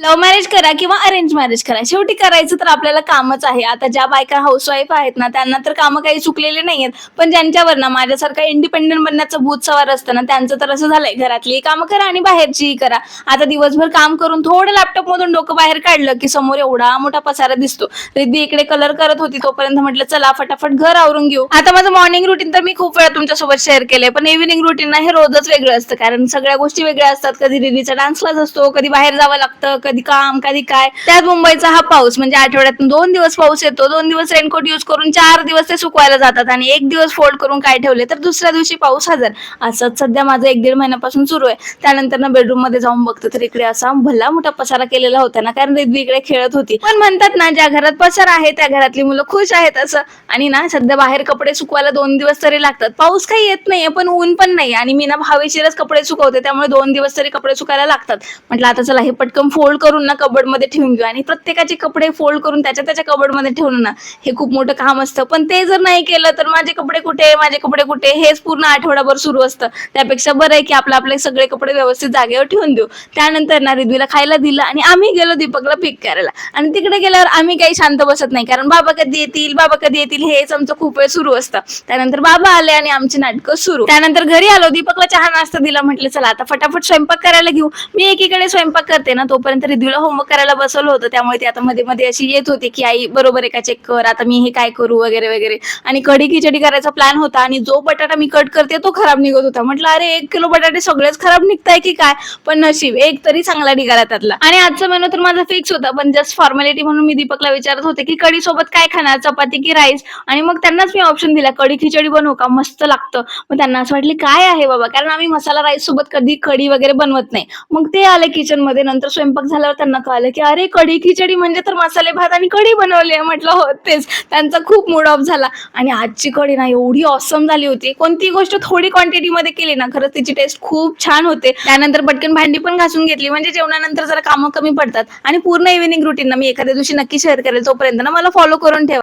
Love marriage करा किंवा arrange marriage करा, शेवटी करायचं तर आपल्याला कामच आहे. आता ज्या बायका हाऊसवाईफ आहेत ना, त्यांना तर कामं काही चुकलेली नाहीयेत. पण ज्यांच्यावर ना माझ्यासारखा इंडिपेंडंट बनण्याचं भूत सवार असतं ना, त्यांचं तर असं झालंय, घरातली कामं करा आणि बाहेरचीही करा. आता दिवसभर काम करून थोडं लॅपटॉपमधून डोकं बाहेर काढलं, की समोर एवढा मोठा पसारा दिसतो. रिद्धी इकडे कलर करत होती, तोपर्यंत म्हटलं चला फटाफट घर आवरून घेऊ. आता माझं मॉर्निंग रुटीन तर मी खूप वेळा तुमच्यासोबत शेअर केलंय, पण इव्हिनिंग रुटीन ना हे रोजच वेगळं असतं. कारण सगळ्या गोष्टी वेगळ्या असतात. कधी रिद्धीचा डान्स क्लास असतो, कधी बाहेर जावं लागतं, कधी काम, कधी काय. त्यात मुंबईचा हा पाऊस, म्हणजे आठवड्यातून 2 दिवस पाऊस येतो, 2 दिवस रेनकोट यूज करून 4 दिवस ते सुकवायला जातात आणि 1 दिवस फोल्ड करून काय ठेवले तर दुसऱ्या दिवशी पाऊस हजर. असंच सध्या माझं 1-1.5 महिन्यापासून सुरू आहे. त्यानंतर ना बेडरूम मध्ये जाऊन बघतो तर इकडे असा भला मोठा पसारा केलेला होता ना, कारण रिद्धी इकडे खेळत होती. पण म्हणतात ना, ज्या घरात पसारा आहे त्या घरातली मुलं खुश आहेत असं. आणि ना सध्या बाहेर कपडे सुकवायला 2 दिवस तरी लागतात. पाऊस काही येत नाहीये, पण ऊन पण नाही आणि मी ना हवेशीरच कपडे सुकवते, त्यामुळे 2 दिवस तरी कपडे सुकायला लागतात. म्हटलं आता चला हे पटकन फोल्ड करून ना कबड मध्ये ठेवून घेऊ. आणि प्रत्येकाचे कपडे फोल्ड करून त्याच्या त्याच्या कबड मध्ये ठेवणं ना, हे खूप मोठं काम असतं. पण ते जर नाही केलं तर माझे कपडे कुठे, माझे कपडे कुठे, हेच पूर्ण आठवडाभर सुरू असतं. त्यापेक्षा बरं आहे की आपले सगळे कपडे व्यवस्थित जागेवर ठेवून देऊ. त्यानंतर ना रिद्वीला खायला दिलं आणि आम्ही गेलो दीपकला पिक करायला. आणि तिकडे गेल्यावर आम्ही काही शांत बसत नाही, कारण बाबा कधी येतील, बाबा कधी येतील, हेच आमचं खूप वेळ सुरू असतं. त्यानंतर बाबा आले आणि आमची नाटकं सुरू. त्यानंतर घरी आलो, दीपकला चहा नाश्ता दिला. म्हटलं चला आता फटाफट स्वयंपाक करायला घेऊ. मी एकीकडे स्वयंपाक करते ना, तोपर्यंत रिद्वीला होमवर्क करायला बसवलं होतं. त्यामुळे ती आता मध्ये मध्ये अशी येत होती की आई बरोबर आहे का चेक कर, आता मी हे काय करू वगैरे वगैरे. आणि कढी खिचडी करायचा प्लॅन होता आणि जो बटाटा मी कट करते तो खराब निघत होता. म्हटलं अरे 1 किलो बटाटे सगळेच खराब निघताय की काय, पण नशीब एक तरी चांगला निघाला त्यातला. आणि आजचा मेनू तर माझा फिक्स होता, पण जस्ट फॉर्मॅलिटी म्हणून मी दीपकला विचारत होते की कढी सोबत काय खाणार, चपाती की राईस. आणि मग त्यांनाच मी ऑप्शन दिला, कढी खिचडी बनवू का, मस्त लागतं. मग त्यांना असं वाटलं काय आहे बाबा, कारण आम्ही मसाला राईस सोबत कधी कढी वगैरे बनवत नाही. मग ते आले किचन मध्ये. नंतर स्वयंपाक झाल्यावर त्यांना कळालं की अरे कढी खिचडी म्हणजे तर मसाले भात आणि कढी बनवली आहे. म्हटलं हो तेच. त्यांचा खूप मूड ऑफ झाला. आणि आजची कढी ना एवढी ऑसम झाली होती. कोणती गोष्ट थोडी क्वांटिटी मध्ये केली ना, खरंच तिची टेस्ट खूप छान होते. त्यानंतर पटकन भांडी पण घासून घेतली, म्हणजे जेवणानंतर जरा कामं कमी पडतात. आणि पूर्ण इव्हिनिंग रुटीन ना मी एखाद्या दिवशी नक्की शेअर करेल. तोपर्यंत ना मला फॉलो करून ठेवा.